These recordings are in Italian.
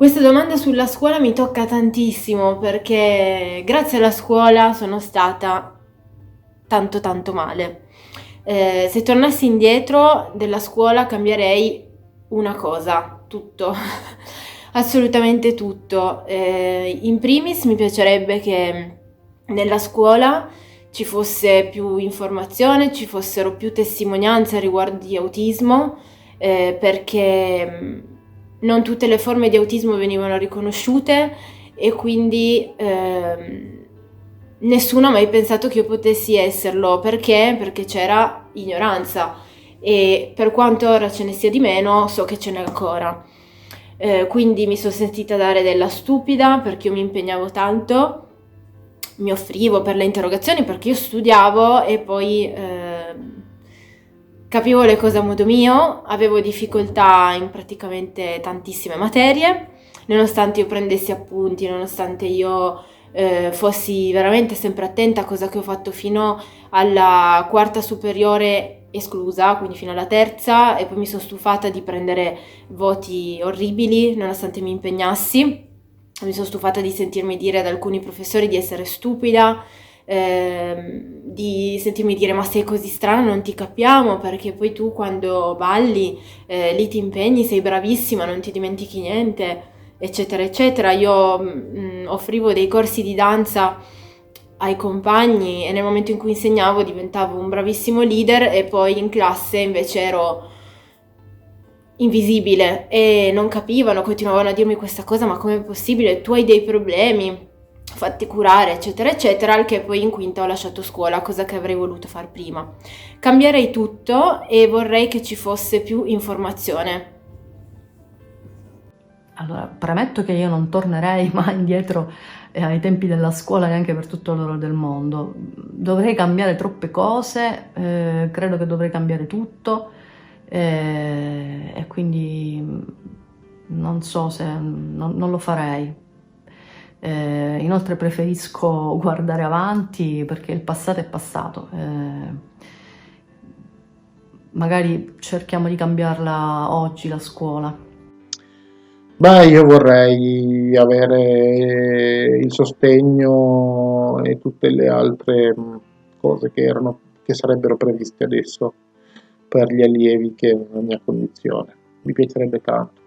Questa domanda sulla scuola mi tocca tantissimo perché grazie alla scuola sono stata tanto tanto male. Se tornassi indietro della scuola cambierei una cosa, tutto, assolutamente tutto. In primis mi piacerebbe che nella scuola ci fosse più informazione, ci fossero più testimonianze riguardo di autismo, perché non tutte le forme di autismo venivano riconosciute e quindi nessuno ha mai pensato che io potessi esserlo. Perché? Perché c'era ignoranza e per quanto ora ce ne sia di meno, so che ce n'è ancora. Quindi mi sono sentita dare della stupida perché io mi impegnavo tanto, mi offrivo per le interrogazioni perché io studiavo e poi capivo le cose a modo mio, avevo difficoltà in praticamente tantissime materie, nonostante io prendessi appunti, nonostante io fossi veramente sempre attenta, cosa che ho fatto fino alla quarta superiore esclusa, quindi fino alla terza, e poi mi sono stufata di prendere voti orribili nonostante mi impegnassi. Mi sono stufata di sentirmi dire ad alcuni professori di essere stupida, di sentirmi dire ma sei così strana, non ti capiamo, perché poi tu quando balli lì ti impegni, sei bravissima, non ti dimentichi niente, eccetera eccetera. Io offrivo dei corsi di danza ai compagni e nel momento in cui insegnavo diventavo un bravissimo leader e poi in classe invece ero invisibile e non capivano, continuavano a dirmi questa cosa, ma com'è possibile? Tu hai dei problemi, fatti curare, eccetera, eccetera, al che poi in quinta ho lasciato scuola, cosa che avrei voluto far prima. Cambierei tutto e vorrei che ci fosse più informazione. Allora, premetto che io non tornerei mai indietro ai tempi della scuola neanche per tutto l'oro del mondo. Dovrei cambiare troppe cose, credo che dovrei cambiare tutto e quindi non so se non lo farei. Inoltre preferisco guardare avanti perché il passato è passato. Magari cerchiamo di cambiarla oggi la scuola. Beh, io vorrei avere il sostegno e tutte le altre cose che sarebbero previste adesso per gli allievi che è la mia condizione. Mi piacerebbe tanto.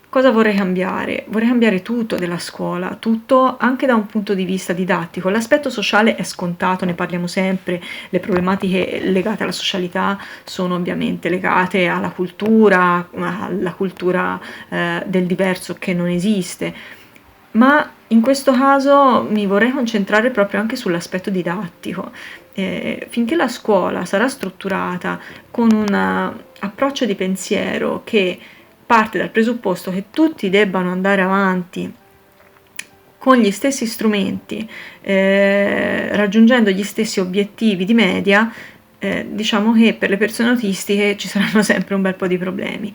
Cosa vorrei cambiare? Vorrei cambiare tutto della scuola, tutto anche da un punto di vista didattico. L'aspetto sociale è scontato, ne parliamo sempre, le problematiche legate alla socialità sono ovviamente legate alla cultura del diverso che non esiste, ma in questo caso mi vorrei concentrare proprio anche sull'aspetto didattico. Finché la scuola sarà strutturata con un approccio di pensiero che parte dal presupposto che tutti debbano andare avanti con gli stessi strumenti, raggiungendo gli stessi obiettivi di media, diciamo che per le persone autistiche ci saranno sempre un bel po' di problemi.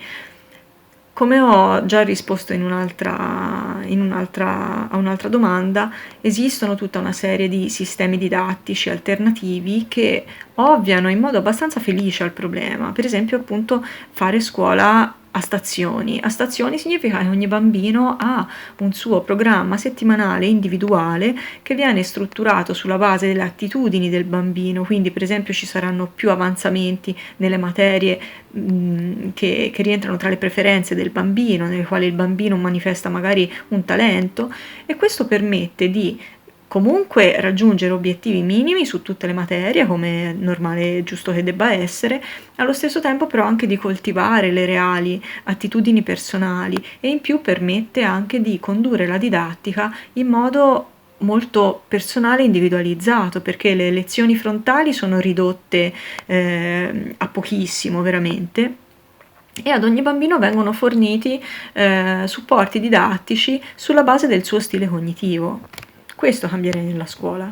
Come ho già risposto a un'altra domanda, esistono tutta una serie di sistemi didattici alternativi che ovviano in modo abbastanza felice al problema. Per esempio, appunto, fare scuola a stazioni. A stazioni significa che ogni bambino ha un suo programma settimanale individuale che viene strutturato sulla base delle attitudini del bambino, quindi per esempio ci saranno più avanzamenti nelle materie che rientrano tra le preferenze del bambino, nelle quali il bambino manifesta magari un talento, e questo permette di comunque raggiungere obiettivi minimi su tutte le materie, come è normale e giusto che debba essere, allo stesso tempo però anche di coltivare le reali attitudini personali, e in più permette anche di condurre la didattica in modo molto personale e individualizzato, perché le lezioni frontali sono ridotte a pochissimo veramente, e ad ogni bambino vengono forniti supporti didattici sulla base del suo stile cognitivo. Questo cambierei nella scuola.